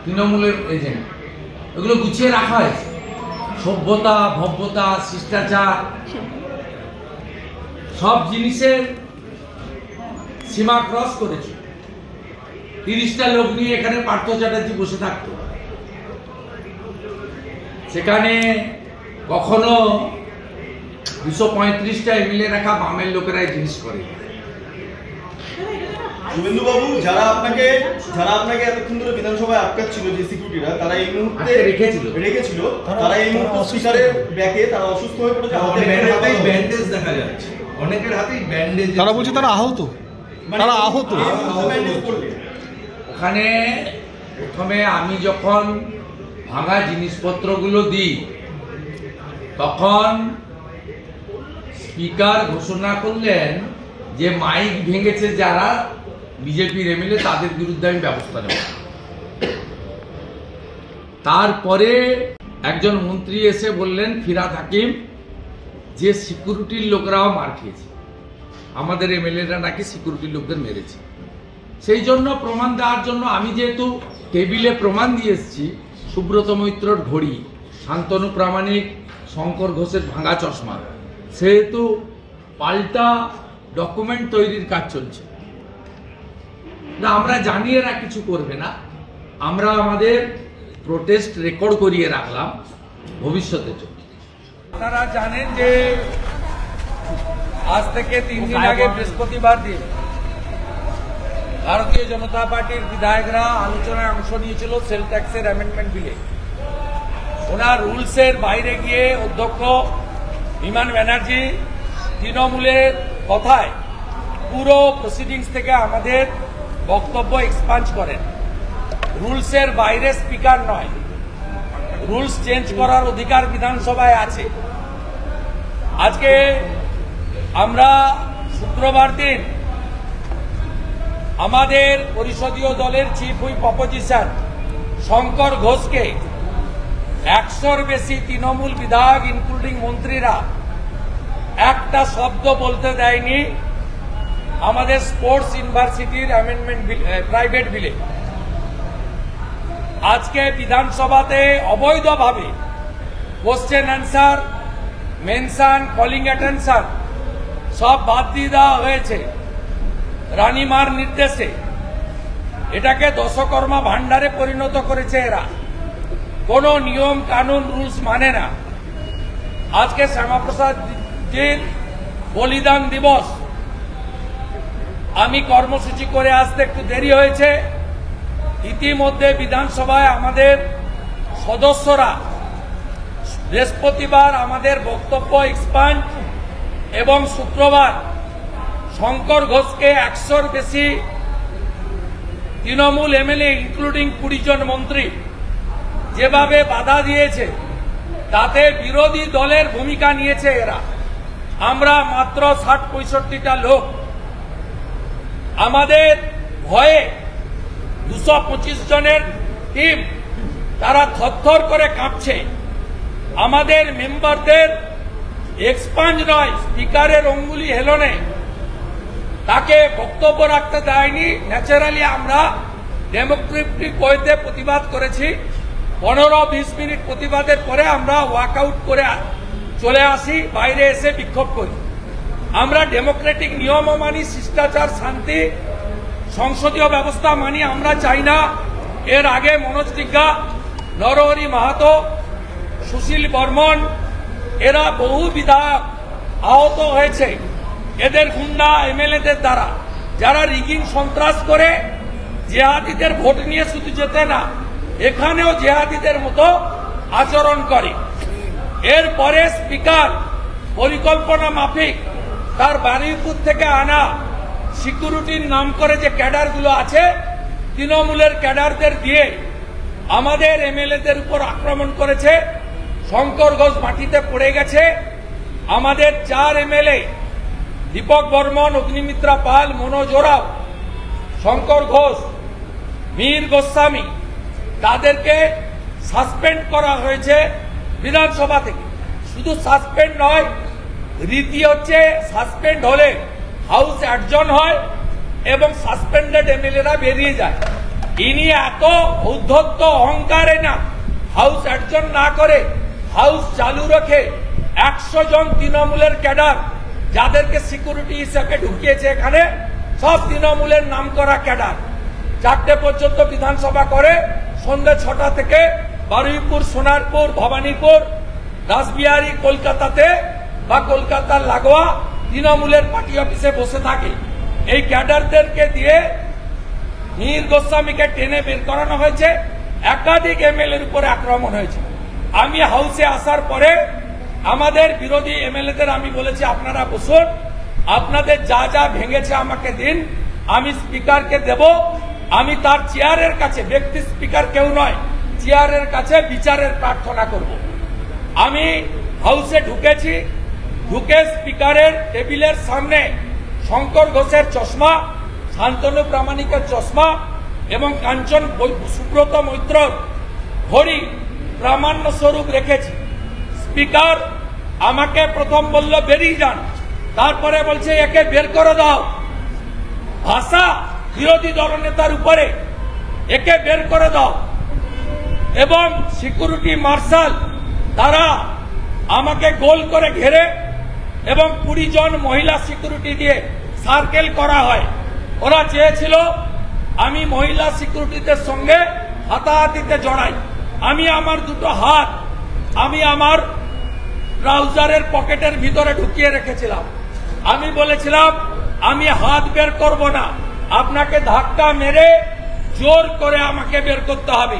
তৃণমূলের এজেন্ট, এগুলো গুছিয়ে রাখা হয়েছে। সভ্যতা, ভব্যতা, শিষ্টাচার সব জিনিসের সীমা ক্রস করেছে। 30টা লোক নিয়ে এখানে পার্থ চ্যাটার্জি বসে থাকতো, সেখানে কখনো 235টা এমএলএ রাখা বামের লোকেরাই জিনিস করে। শুভেন্দু বাবু, যারা আপনাকে এতক্ষণ ধরে বিধানসভায় আটকাচ্ছিল, যে সিকিউরিটিরা, তারা এই মুহূর্তে রেখেছিল তারা এই মুহূর্তে স্পিকারের ব্যাকে তারা অসুস্থ হয়ে পড়েছে, হাতেই ব্যান্ডেজ দেখা যাচ্ছে, অনেকের হাতেই ব্যান্ডেজ। তারা বলছে তারা আহত, তারা আহত। ওখানে প্রথমে আমি যখন ভাঙা জিনিসপত্রগুলো দিই, তখন স্পিকার ঘোষণা করলেন যে মাইক ভেঙেছে যারা বিজেপির এমএলএ, তাদের বিরুদ্ধে আমি ব্যবস্থা নেব। তারপরে একজন মন্ত্রী এসে বললেন, ফিরহাদ হাকিম, যে সিকিউরিটির লোকরাও মার খেয়েছে, আমাদের এমএলএরা নাকি সিকিউরিটির লোকদের মেরেছে। সেই জন্য প্রমাণ দেওয়ার জন্য আমি যেহেতু টেবিলে প্রমাণ দিয়ে এসেছি, সুব্রত মৈত্রর ঘড়ি, শান্তনু প্রামাণিক, শঙ্কর ঘোষের ভাঙা চশমা, সেহেতু পাল্টা ডকুমেন্ট তৈরির কাজ চলছে। না, আমরা জানি এরা কিছু করবে না, আমরা আমাদের প্রোটেস্ট রেকর্ড করিয়ে রাখলাম ভবিষ্যতের জন্য। আপনারা জানেন যে আজ থেকে 3 দিন আগে বৃহস্পতিবার দিন ভারতীয় জনতা পার্টির বিধায়করা আলোচনায় অংশ নিয়েছিল সেল ট্যাক্সের অ্যামেন্ডমেন্ট বিলে। ওনার রুলসের বাইরে গিয়ে অধ্যক্ষ বিমান ব্যানার্জি তৃণমূলের কথায় পুরো প্রসিডিংস থেকে আমাদের বক্তব্য এক্সপাঞ্জ করেন। রুলসের বাইরে স্পিকার নয়, রুলস চেঞ্জ করার অধিকার বিধানসভায় আছে। আজকে আমরা শুক্রবার দিন আমাদের পরিষদীয় দলের চিফ হুইপ অপোজিশন শঙ্কর ঘোষকে 100-র বেশি তৃণমূল বিধায়ক ইনক্লুডিং মন্ত্রীরা একটা শব্দ বলতে দেয়নি আমাদের স্পোর্টস ইউনিভার্সিটির অ্যামেন্ডমেন্ট প্রাইভেট বিলে। আজকে বিধানসভাতে অবৈধভাবে question answer, mention, calling attention সব বাদ দিয়ে দেওয়া হয়েছে রানীমার নির্দেশে। এটাকে দশকর্মা ভান্ডারে পরিণত করেছে এরা, কোনো নিয়ম কানুন রুলস মানে না। আজকে শ্যামাপ্রসাদ জির বলিদান দিবস, আমি কর্মসূচি করে আসতে একটু দেরি হয়েছে। ইতিমধ্যে বিধানসভায় আমাদের সদস্যরা বৃহস্পতিবার আমাদের বক্তব্য এক্সপাঞ্জ এবং শুক্রবার শঙ্কর ঘোষকে 100-র বেশি তৃণমূল এমএলএ ইনক্লুডিং 20 জন মন্ত্রী যেভাবে বাধা দিয়েছে, তাতে বিরোধী দলের ভূমিকা নিয়েছে এরা। আমরা মাত্র 60-65টা লোক, আমাদের ভয়ে 225 জনের টিম, তারা থরথর করে কাঁপছে। আমাদের মেম্বারদের এক্সপাঞ্জ নয়, স্পিকারের অঙ্গুলি হেলনে তাকে বক্তব্য রাখতে দেয়নি। ন্যাচারালি আমরা ডেমোক্রেটিক ওয়েতে প্রতিবাদ করেছি। 15-20 মিনিট প্রতিবাদের পরে আমরা ওয়াকআউট করে চলে আসি, বাইরে এসে বিক্ষোভ করি। আমরা ডেমোক্রেটিক নিয়মও মানি, শিষ্টাচার, শান্তি, সংসদীয় ব্যবস্থা মানি। আমরা চাই না এর আগে মনোজ টিগ্গা, নরহরি মাহাতো, সুশীল বর্মন, এরা বহু বিধায়ক আহত হয়েছে এদের গুন্ডা এমএলএদের দ্বারা, যারা রিগিং সন্ত্রাস করে জেহাদিদের ভোট নিয়ে শুধু যেতে না, এখানেও জেহাদিদের মতো আচরণ করে। এরপরে স্পিকার পরিকল্পনা মাফিক তার বারুইপুর থেকে আনা সিকিউরিটির নাম করে যে ক্যাডারগুলো আছে, তৃণমূলের ক্যাডারদের দিয়ে আমাদের এমএলএদের উপর আক্রমণ করেছে। শঙ্কর ঘোষ মাটিতে পড়ে গেছে। আমাদের 4 এমএলএ দীপক বর্মন, অগ্নিমিত্রা পাল, মনোজ ওরাও, শঙ্কর ঘোষ, মীর গোস্বামী, তাদেরকে সাসপেন্ড করা হয়েছে বিধানসভা থেকে। শুধু সাসপেন্ড নয়, রীতি হচ্ছে সাসপেন্ড হলে হাউস অ্যাডজন হয় এবং সাসপেন্ডেড এমএলএরা বেরিয়ে যায়। ইনি এত উদ্ধত্ত অহংকারে না হাউস অ্যাডজন না করে হাউস চালু রেখে 100 জন তৃণমূলের ক্যাডার যাদেরকে সিকিউরিটি হিসেবে ঢুকিয়েছে এখানে সব তৃণমূলের নাম করা ক্যাডার 4টে পর্যন্ত বিধানসভা করে সন্ধ্যে 6টা থেকে বারুইপুর, সোনারপুর, ভবানীপুর, রাসবিহারী কলকাতাতে বা কলকাতার লাগোয়া তৃণমূলের পার্টি অফিসে বসে থাকে। এই ক্যাডারদেরকে দিয়ে মিহির গোস্বামীকে টেনে বের করানো হয়েছে, একাধিক এমএলএর উপরে আক্রমণ হয়েছে। আমি হাউসে আসার পরে আমাদের বিরোধী এমএলএদের আমি বলেছি আপনারা বসুন, আপনাদের যা যা ভেঙেছে আমাকে দিন, আমি স্পিকারকে দেব, আমি তার চেয়ারের কাছে, ব্যক্তি স্পিকার কেউ নয়, চেয়ারের কাছে বিচারের প্রার্থনা করব। আমি হাউসে ঢুকেছি, ঢুকে স্পিকারের টেবিলের সামনে শঙ্কর ঘোষের চশমা, শান্তনু প্রামাণিকের চশমা এবং কাঞ্চন সুব্রত মৈত্রর ঘড়ি প্রামাণ্য স্বরূপ রেখেছি। স্পিকার আমাকে প্রথম বলল বেরিয়ে যান, তারপরে বলছে একে বের করে দাও। ভাষা বিরোধী দলনেতার উপরে, একে বের করে দাও। এবং সিকিউরিটি মার্শাল তারা আমাকে গোল করে ঘেরে এবং 20 জন মহিলা সিকিউরিটি দিয়ে সার্কেল করা হয়। ওরা চেয়েছিল আমি মহিলা সিকিউরিটিদের সঙ্গে হাতাহাতিতে জড়াই। আমি আমার দুটো হাত আমি আমার ট্রাউজারের পকেটের ভিতরে ঢুকিয়ে রেখেছিলাম। আমি বলেছিলাম আমি হাত বের করব না, আপনাকে ধাক্কা মেরে জোর করে আমাকে বের করতে হবে।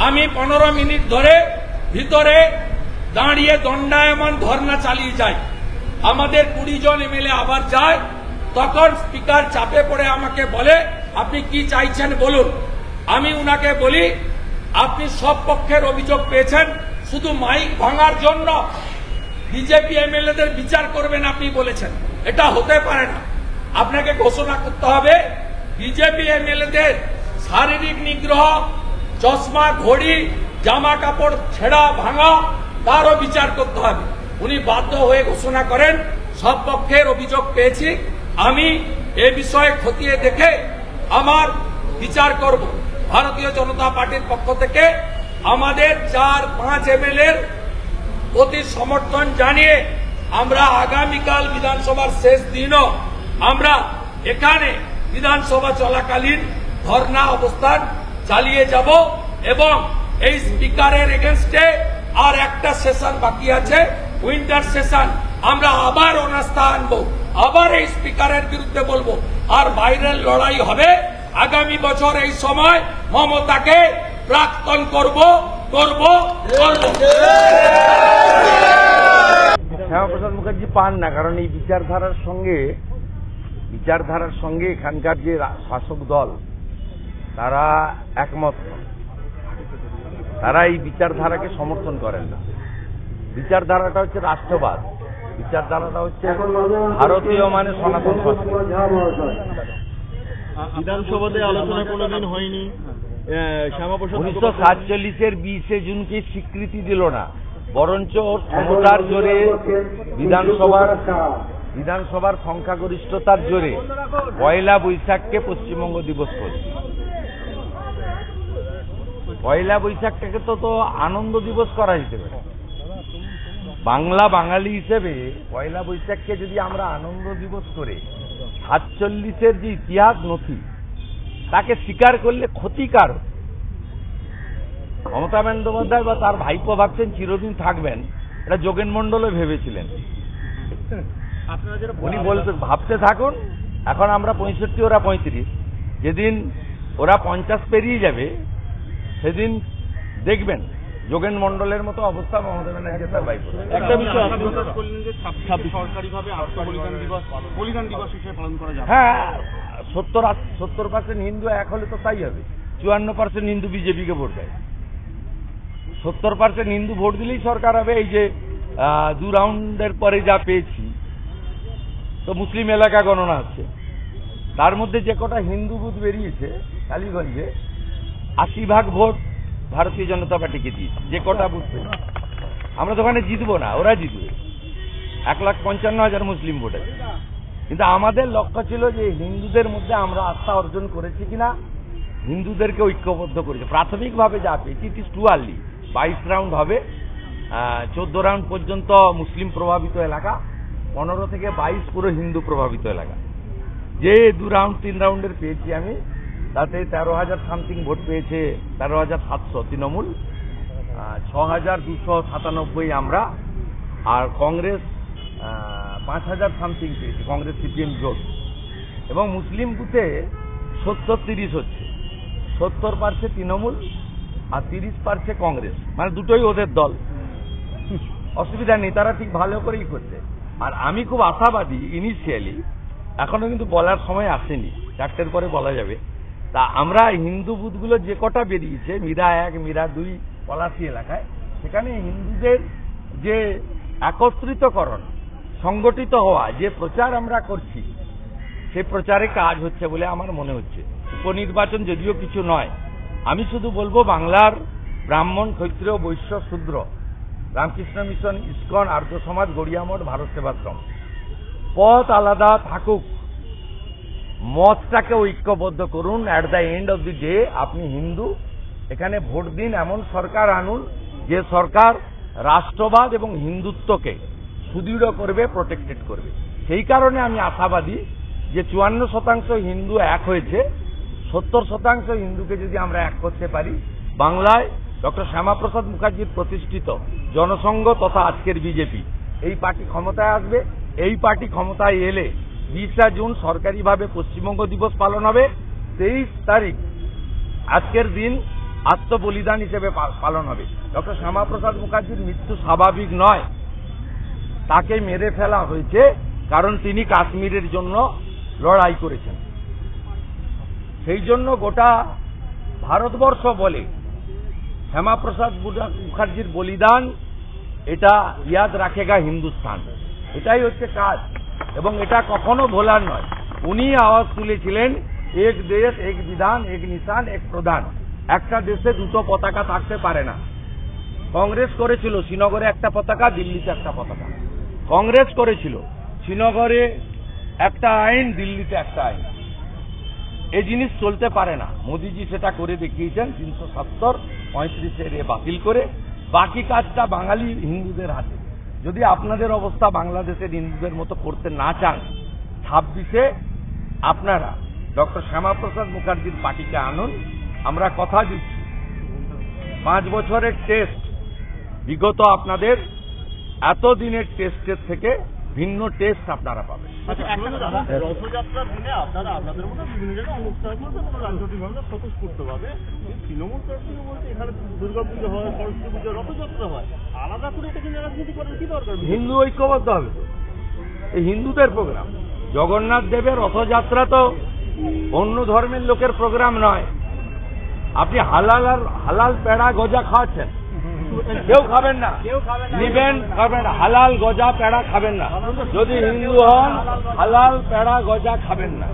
আমি 15 মিনিট ধরে ভিতরে দাঁড়িয়ে দণ্ডায়মান ধর্ণা চালিয়ে যাই। আমাদের 20 জন এমএলএ আবার যায়, তখন স্পিকার চাপে পড়ে আমাকে বলে আপনি কি চাইছেন বলুন। আমি উনাকে বলি আপনি সব পক্ষের অভিযোগ পেয়েছেন, শুধু মাইক ভাঙার জন্য বিজেপি এমএলএদের বিচার করবেন আপনি বলেছেন, এটা হতে পারে না। আপনাকে ঘোষণা করতে হবে বিজেপি এমএলএদের শারীরিক নিগ্রহ, চশমা, ঘড়ি, জামা কাপড় ছেঁড়া ভাঙা, তারও বিচার করতে হবে। উনি বাধ্য হয়ে ঘোষণা করেন সব পক্ষের অভিযোগ পেয়েছি, আমি এ বিষয়ে খতিয়ে দেখে আমার বিচার করব। ভারতীয় জনতা পার্টির পক্ষ থেকে আমাদের 4-5 এমএলএর প্রতি সমর্থন জানিয়ে আমরা আগামীকাল বিধানসভার শেষ দিনও আমরা এখানে বিধানসভা চলাকালীন ধর্ণা অবস্থান চালিয়ে যাব এবং এই স্পিকারের এগেনস্টে আর একটা সেশন বাকি আছে, উইন্টার সেশন, আমরা আবার অনাস্থা আনবো, আবার এই স্পিকারের বিরুদ্ধে বলবো, আর বাইরের লড়াই হবে। আগামী বছর এই সময় মমতাকে প্রাক্তন করব। শ্যামাপ্রসাদ মুখার্জি পান না, কারণ এই বিচারধারার সঙ্গে এখানকার যে শাসক দল তারা একমত নন। তারা এই বিচারধারাকে সমর্থন করেন না। বিচারধারাটা হচ্ছে রাষ্ট্রবাদ, বিচারধারাটা হচ্ছে ভারতীয় মানে সনাতন সংস্কৃতি। বিধানসভাতে আলোচনা কোনোদিন হয়নি। 1947-এর 20 জুনকে স্বীকৃতি দিল না, বরঞ্চ ক্ষমতার জোরে বিধানসভার সংখ্যাগরিষ্ঠতার জোরে 1 বৈশাখকে পশ্চিমবঙ্গ দিবস করছে। 1 বৈশাখটাকে তো আনন্দ দিবস করা যেতে পারে। বাঙালি হিসেবে 1 বৈশাখকে যদি আমরা আনন্দ দিবস করে 47-এর যে ইতিহাস নথি তাকে স্বীকার করলে ক্ষতিকার। মমতা বন্দ্যোপাধ্যায় বা তার ভাইপো ভাবছেন চিরদিন থাকবেন, এটা যোগেন মণ্ডলও ভেবেছিলেন। উনি বলতেন ভাবতে থাকুন, এখন আমরা 65, ওরা 35, যেদিন ওরা 50 পেরিয়ে যাবে সেদিন দেখবেন যোগেন মণ্ডলের মতো অবস্থা মমতা ব্যানার্জি তার ভাইপো। একটা বিষয় সরকারিভাবে বলিদান দিবস হিসেবে পালন করা যাবে। হ্যাঁ, 70% হিন্দু এক হলে তো তাই হবে। 54% হিন্দু বিজেপিকে ভোট দেয়, 70% হিন্দু ভোট দিলেই সরকার হবে। এই যে 2 রাউন্ডের পরে যা পেয়েছি, তো মুসলিম এলাকা গণনা হচ্ছে, তার মধ্যে যে কটা হিন্দু বুথ বেরিয়েছে কালীগঞ্জে 80% ভোট ভারতীয় জনতা পার্টিকে দিয়েছে। যে কটা বুথ আমরা তো ওখানে জিতবো না, ওরা জিতবে। 1,55,000 মুসলিম ভোট আছে। কিন্তু আমাদের লক্ষ্য ছিল যে হিন্দুদের মধ্যে আমরা আস্থা অর্জন করেছি কিনা হিন্দুদেরকে ঐক্যবদ্ধ করেছে। প্রাথমিকভাবে যা পেয়েছি it is too early. 22 round হবে, 14 রাউন্ড পর্যন্ত মুসলিম প্রভাবিত এলাকা, 15 থেকে 22 পুরো হিন্দু প্রভাবিত এলাকা। যে 2 রাউন্ড 3 রাউন্ডের পেয়েছি আমি, তাতে 13,000 সামথিং ভোট পেয়েছে 13,700 তৃণমূল, 6,297 আমরা, আর কংগ্রেস 5,000 সামথিং পেয়েছে, কংগ্রেস সিপিএম জোট। এবং মুসলিম বুথে 70-30 হচ্ছে, 70 পারছে তৃণমূল আর 30 পারছে কংগ্রেস, মানে দুটোই ওদের দল। অসুবিধা নেই, তারা ঠিক ভালো করেই করছে। আর আমি খুব আশাবাদী ইনিশিয়ালি, এখনো কিন্তু বলার সময় আসেনি, 4টের পরে বলা যাবে। তা আমরা হিন্দু বুথগুলো যে কটা বেরিয়েছে, মীরা 1, মীরা 2, পলাশী এলাকায়, সেখানে হিন্দুদের যে একত্রিতকরণ, সংগঠিত হওয়া, যে প্রচার আমরা করছি, সেই প্রচারে কাজ হচ্ছে বলে আমার মনে হচ্ছে। উপনির্বাচন যদিও কিছু নয়, আমি শুধু বলবো বাংলার ব্রাহ্মণ, ক্ষত্রিয়, বৈশ্য, শূদ্র, রামকৃষ্ণ মিশন, ইসকন, আর্য সমাজ, গড়িয়া মঠ, ভারত সেবাশ্রম, পথ আলাদা থাকুক, মতটাকে ঐক্যবদ্ধ করুন। At the end of the day আপনি হিন্দু, এখানে ভোট দিন, এমন সরকার আনুন যে সরকার রাষ্ট্রবাদ এবং হিন্দুত্বকে সুদৃঢ় করবে, প্রোটেক্টেড করবে। সেই কারণে আমি আশাবাদী যে 54% হিন্দু এক হয়েছে, 70% হিন্দুকে যদি আমরা এক করতে পারি, বাংলায় ডক্টর শ্যামাপ্রসাদ মুখার্জির প্রতিষ্ঠিত জনসংঘ তথা আজকের বিজেপি, এই পার্টি ক্ষমতায় আসবে। এই পার্টি ক্ষমতায় এলে 20 জুন সরকারিভাবে পশ্চিমবঙ্গ দিবস পালন হবে। 23 তারিখ আজকের দিন আত্মবলিদান হিসেবে পালন হবে। ডক্টর শ্যামাপ্রসাদ মুখার্জির মৃত্যু স্বাভাবিক নয়, তাকে মেরে ফেলা হয়েছে কারণ তিনি কাশ্মীরের জন্য লড়াই করেছেন। সেই জন্য গোটা ভারতবর্ষ বলে শ্যামাপ্রসাদ মুখার্জির বলিদান, এটা ইয়াদ রাখেগা হিন্দুস্তান। এটাই হচ্ছে কাজ, এবং এটা কখনো ভোলার নয়। উনি আওয়াজ তুলেছিলেন এক দেশ, এক বিধান, এক নিশান, এক প্রধান। একটা দেশে দুটো পতাকা থাকতে পারে না। কংগ্রেস করেছিল শ্রীনগরে একটা পতাকা, দিল্লিতে একটা পতাকা। কংগ্রেস করেছিল শ্রীনগরে একটা আইন, দিল্লিতে একটা আইন। এই জিনিস চলতে পারে না। মোদিজি সেটা করে দেখিয়েছেন 370-35 বাতিল করে। বাকি কাজটা বাঙালি হিন্দুদের হাতে। যদি আপনাদের অবস্থা বাংলাদেশের হিন্দুদের মতো করতে না চান, 26-এ আপনারা ডক্টর শ্যামাপ্রসাদ মুখার্জির পার্টিকে আনুন। আমরা কথা দিচ্ছি 5 বছরের টেস্ট, বিগত আপনাদের এতদিনের টেস্টের থেকে ভিন্ন টেস্ট আপনারা পাবেন। রথযাত্রার দিনে আপনারা আপনাদের মধ্যে বিভিন্ন জায়গায় অনুষ্ঠান করতে রাজনৈতিকভাবে স্বতঃস্ফূর্তভাবে তৃণমূল কর্তৃক বলতে এখানে দুর্গাপুজো হয়, সরস্বতী পুজো, রথযাত্রা হয়, আলাদা করে এটাকে রাজনীতি করার কি দরকার? হিন্দু ঐক্যবদ্ধ হবে তো, এই হিন্দুদের প্রোগ্রাম। জগন্নাথ দেবের রথযাত্রা তো অন্য ধর্মের লোকের প্রোগ্রাম নয়। আপনি হালাল পেড়া গজা খাওয়াচ্ছেন, কেউ খাবেন না, নিবেন খাবেন, হালাল গজা পেড়া খাবেন না। যদি হিন্দু হন হালাল পেড়া গজা খাবেন না।